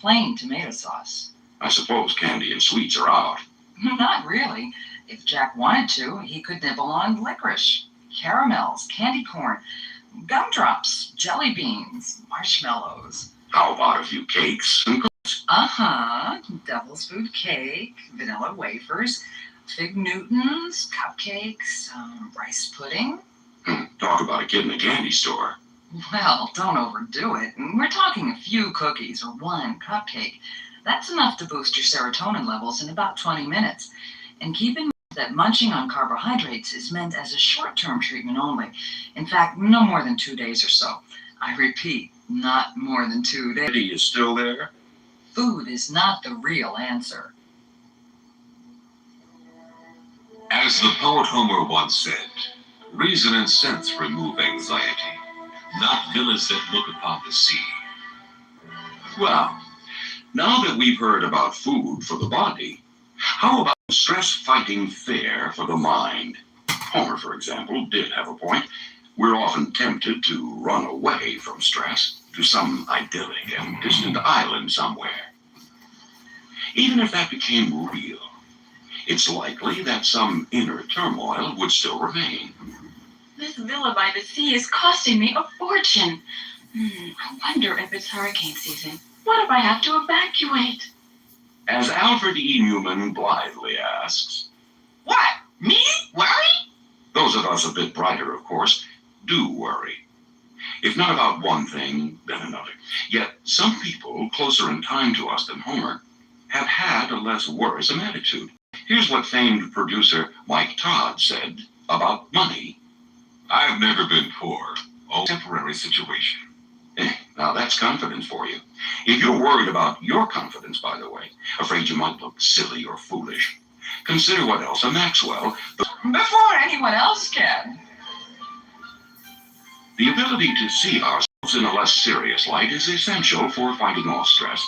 plain tomato sauce. I suppose candy and sweets are out. Not really. If Jack wanted to, he could nibble on licorice, caramels, candy corn, gumdrops, jelly beans, marshmallows. How about a few cakes and cookies? Devil's food cake, vanilla wafers, fig Newtons, cupcakes, rice pudding. Talk about a kid in a candy store. Well, don't overdo it. We're talking a few cookies or one cupcake. That's enough to boost your serotonin levels in about 20 minutes. And keep in mind that munching on carbohydrates is meant as a short-term treatment only. In fact, no more than 2 days or so. I repeat, not more than 2 days. Eddie is still there? Food is not the real answer. As the poet Homer once said, reason and sense remove anxiety, not villas that look upon the sea. Well, now that we've heard about food for the body, how about stress-fighting fare for the mind? Homer, for example, did have a point. We're often tempted to run away from stress to some idyllic and distant island somewhere. Even if that became real, it's likely that some inner turmoil would still remain. This villa by the sea is costing me a fortune. I wonder if it's hurricane season. What if I have to evacuate? As Alfred E. Newman blithely asks, What? Me? Worry? those of us a bit brighter, of course, do worry. If not about one thing, then another. Yet some people closer in time to us than Homer have had a less worrisome attitude. Here's what famed producer Mike Todd said about money. I've never been poor. Oh, temporary situation. Now that's confidence for you. If you're worried about your confidence, by the way, afraid you might look silly or foolish, consider what Elsa Maxwell... Before anyone else can. The ability to see ourselves in a less serious light is essential for fighting off stress.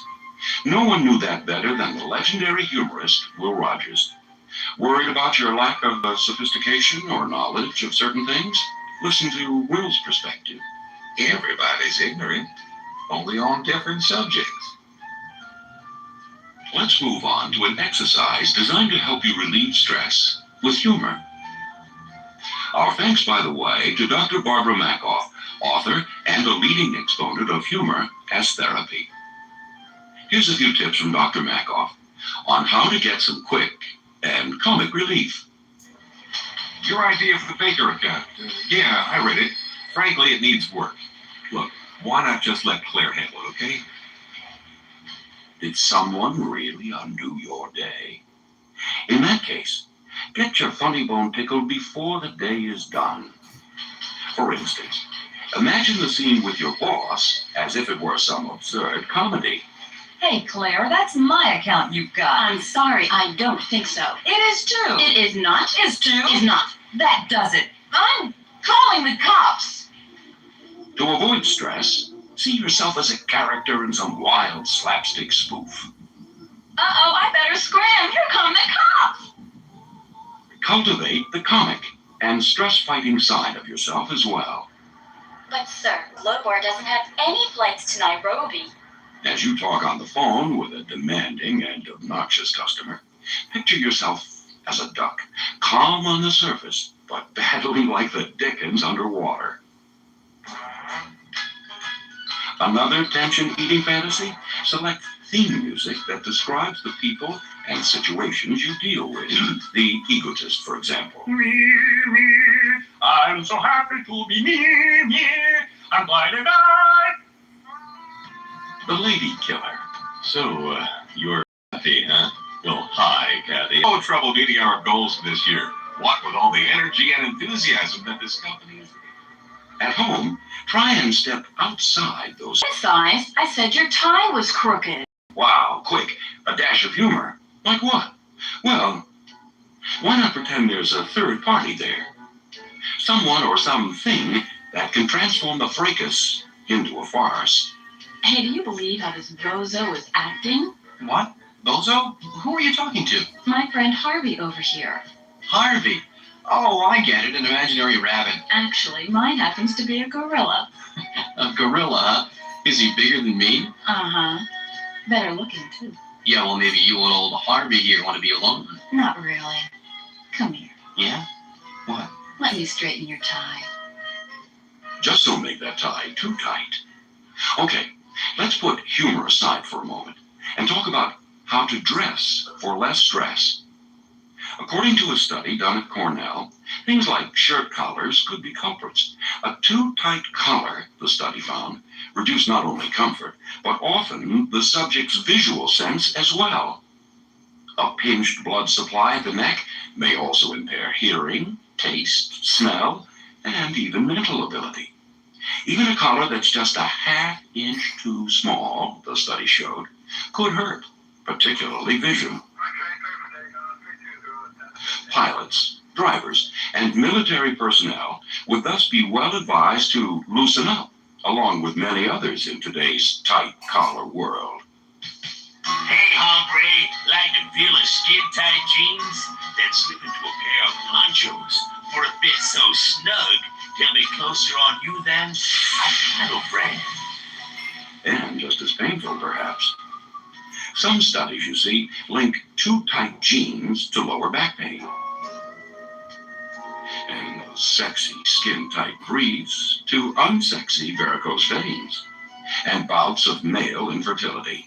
No one knew that better than the legendary humorist Will Rogers. Worried about your lack of sophistication or knowledge of certain things? Listen to Will's perspective. Everybody's ignorant, only on different subjects. Let's move on to an exercise designed to help you relieve stress with humor. Our thanks, by the way, to Dr. Barbara Makoff, author and a leading exponent of humor as therapy. Here's a few tips from Dr. Makoff on how to get some quick and comic relief. Your idea for the Baker account. Yeah, I read it. Frankly, it needs work. Look, why not just let Claire handle it, okay? Did someone really undo your day? In that case, get your funny bone tickled before the day is done. For instance, imagine the scene with your boss as if it were some absurd comedy. Hey, Claire, that's my account you've got. I'm sorry, I don't think so. It is too. It is not. Is too. Is not. That does it. I'm calling the cops. To avoid stress, see yourself as a character in some wild slapstick spoof. Uh-oh, I better scram. Here come the cops. Cultivate the comic and stress-fighting side of yourself as well. But, sir, Lobor doesn't have any flights to Nairobi. As you talk on the phone with a demanding and obnoxious customer, picture yourself as a duck, calm on the surface, but battling like the Dickens underwater. Another tension-eating fantasy? Select theme music that describes the people and situations you deal with. The egotist, for example. Me, I'm so happy to be me, I'm glad to die. The lady killer. So, you're Kathy, huh? Well, hi, Kathy. No trouble meeting our goals this year. What with all the energy and enthusiasm that this company is... At home, try and step outside those... Besides, I said your tie was crooked. Wow, quick, a dash of humor. Like what? Well, why not pretend there's a third party there? Someone or something that can transform the fracas into a farce. Hey, do you believe how this bozo is acting? What? Bozo? Who are you talking to? My friend Harvey over here. Harvey. Oh, I get it, an imaginary rabbit. Actually, mine happens to be a gorilla. A gorilla, huh? Is he bigger than me? Uh-huh. Better looking, too. Yeah, well, maybe you and old Harvey here want to be alone. Not really. Come here. Yeah? What? Let me straighten your tie. Just don't make that tie too tight. Okay, let's put humor aside for a moment and talk about how to dress for less stress. According to a study done at Cornell, things like shirt collars could be culprits. A too tight collar, the study found, reduced not only comfort, but often the subject's visual sense as well. A pinched blood supply at the neck may also impair hearing, taste, smell, and even mental ability. Even a collar that's just a half-inch too small, the study showed, could hurt, particularly vision. Pilots, drivers, and military personnel would thus be well advised to loosen up, along with many others in today's tight collar world. Hey, hombre, like to feel a skin-tight jeans? Then slip into a pair of ponchos for a fit so snug, they'll be closer on you than a cattle brand. And just as painful, perhaps. Some studies, you see, link too tight jeans to lower back pain. And those sexy skin-tight briefs to unsexy varicose veins and bouts of male infertility.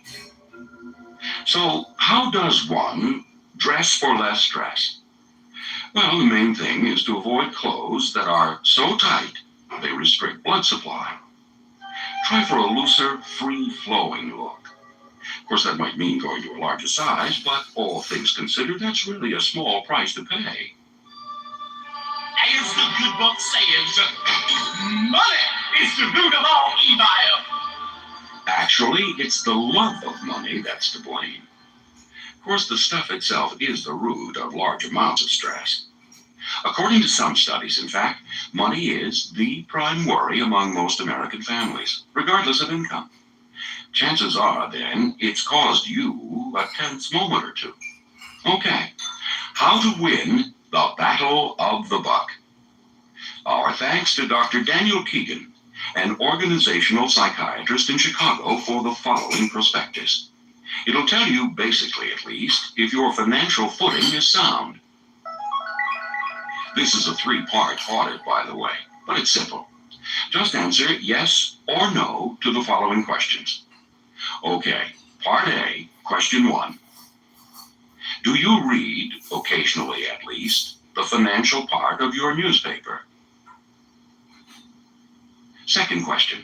So how does one dress for less stress? Well, the main thing is to avoid clothes that are so tight they restrict blood supply. Try for a looser, free-flowing look. Of course, that might mean going to a larger size, but all things considered, that's really a small price to pay. As the good book says, money is the root of all evil. Actually, it's the love of money that's to blame. Of course, the stuff itself is the root of large amounts of stress. According to some studies, in fact, money is the prime worry among most American families, regardless of income. Chances are, then, it's caused you a tense moment or two. Okay, how to win the battle of the buck. Our thanks to Dr. Daniel Keegan, an organizational psychiatrist in Chicago, for the following prospectus. It'll tell you, basically at least, if your financial footing is sound. This is a 3-part audit, by the way, but it's simple. Just answer yes or no to the following questions. Okay, Part A, Question 1. Do you read, occasionally at least, the financial part of your newspaper? Second question.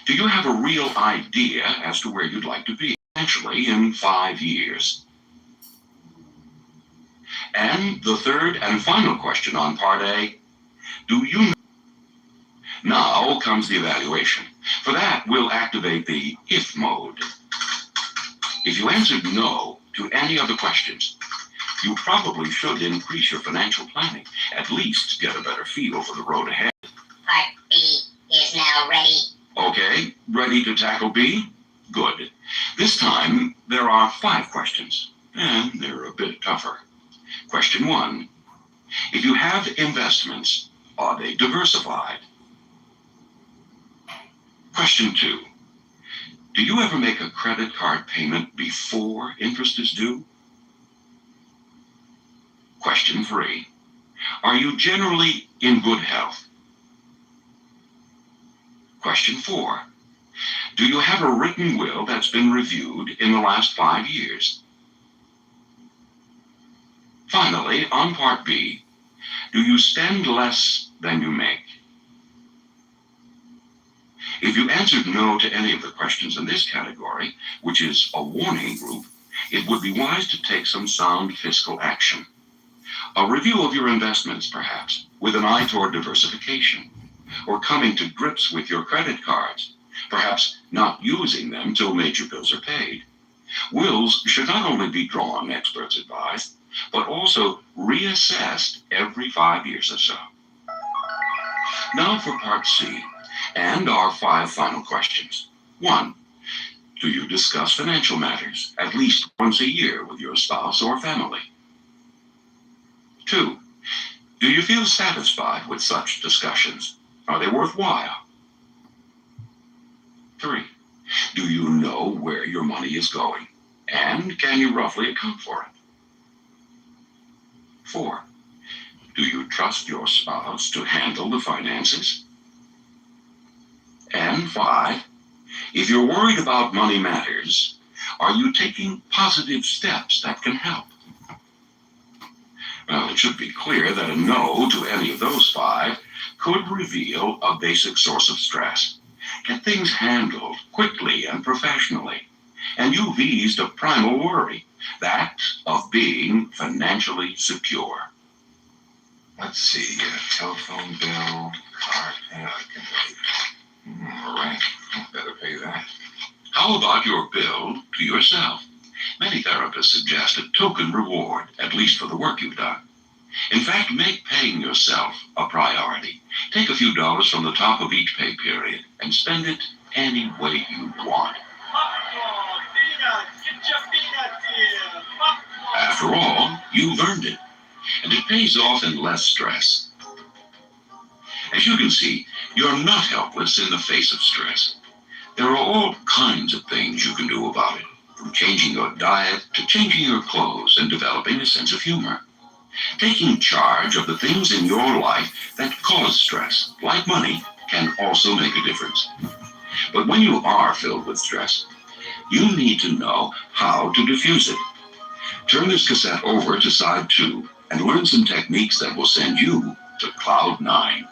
Do you have a real idea as to where you'd like to be financially in 5 years? And the third and final question on Part A. Do you know? Now comes the evaluation. For that, we'll activate the if mode. If you answered no to any of the questions, you probably should increase your financial planning, at least get a better feel for the road ahead. Part B is now ready. Okay, ready to tackle B? Good. This time, there are 5 questions, and they're a bit tougher. Question 1. If you have investments, are they diversified? Question 2. Do you ever make a credit card payment before interest is due? Question 3. Are you generally in good health? Question 4. Do you have a written will that's been reviewed in the last 5 years? Finally, on Part B, do you spend less than you make? If you answered no to any of the questions in this category, which is a warning group, it would be wise to take some sound fiscal action. A review of your investments, perhaps, with an eye toward diversification, or coming to grips with your credit cards, perhaps not using them till major bills are paid. Wills should not only be drawn, experts advise, but also reassessed every 5 years or so. Now for Part C, and our 5 final questions. 1. Do you discuss financial matters at least once a year with your spouse or family? 2. Do you feel satisfied with such discussions? Are they worthwhile? 3. Do you know where your money is going? And can you roughly account for it? 4. Do you trust your spouse to handle the finances? And 5. If you're worried about money matters, are you taking positive steps that can help? Well, it should be clear that a no to any of those 5 could reveal a basic source of stress. Get things handled quickly and professionally, and you've eased a primal worry, that of being financially secure. Let's see, telephone bill, car payment. Rent. Better pay that. How about your bill to yourself? Many therapists suggest a token reward, at least for the work you've done. In fact, make paying yourself a priority. Take a few dollars from the top of each pay period and spend it any way you want. After all, you've earned it, and it pays off in less stress. As you can see, you're not helpless in the face of stress. There are all kinds of things you can do about it, from changing your diet to changing your clothes and developing a sense of humor. Taking charge of the things in your life that cause stress, like money, can also make a difference. But when you are filled with stress, you need to know how to diffuse it. Turn this cassette over to side 2 and learn some techniques that will send you to Cloud 9.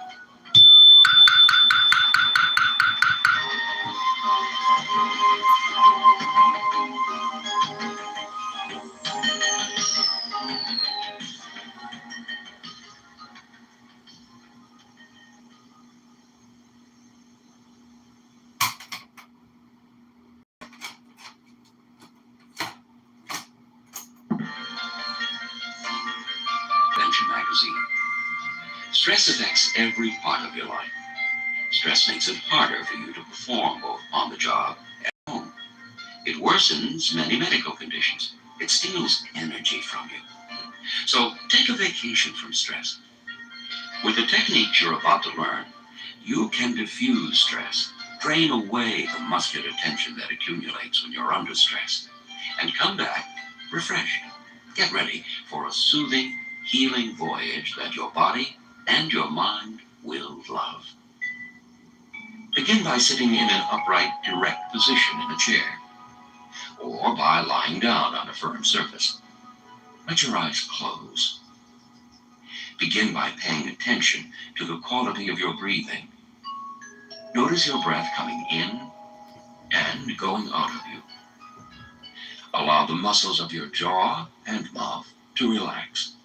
Magazine. Stress affects every part of your life. Stress makes it harder for you to perform both on the job and at home. It worsens many medical conditions. It steals energy from you. So take a vacation from stress. With the techniques you're about to learn, you can diffuse stress, drain away the muscular tension that accumulates when you're under stress, and come back refreshed. Get ready for a soothing, healing voyage that your body and your mind will love. Begin by sitting in an upright, erect position in a chair, or by lying down on a firm surface. Let your eyes close. Begin by paying attention to the quality of your breathing. Notice your breath coming in and going out of you. Allow the muscles of your jaw and mouth to relax,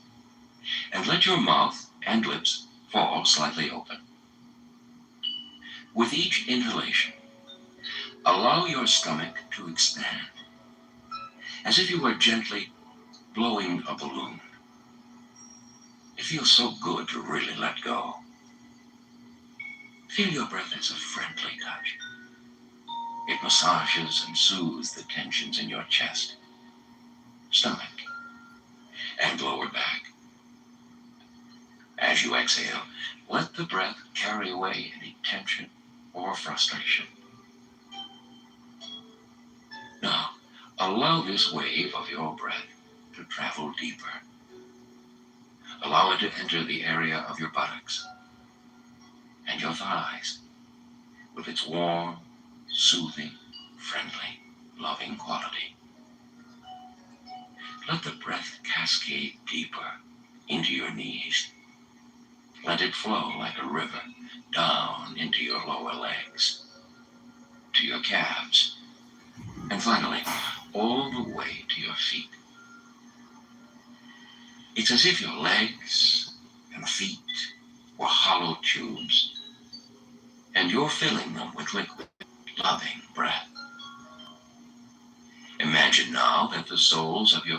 and let your mouth and lips fall slightly open. With each inhalation, allow your stomach to expand, as if you were gently blowing a balloon. It feels so good to really let go. Feel your breath as a friendly touch. It massages and soothes the tensions in your chest, stomach, and lower back. As you exhale, let the breath carry away any tension or frustration. Now, allow this wave of your breath to travel deeper. Allow it to enter the area of your buttocks and your thighs with its warm, soothing, friendly, loving quality. Let the breath cascade deeper into your knees. Let it flow like a river down into your lower legs, to your calves, and finally, all the way to your feet. It's as if your legs and feet were hollow tubes, and you're filling them with liquid, loving breath. Imagine now that the soles of your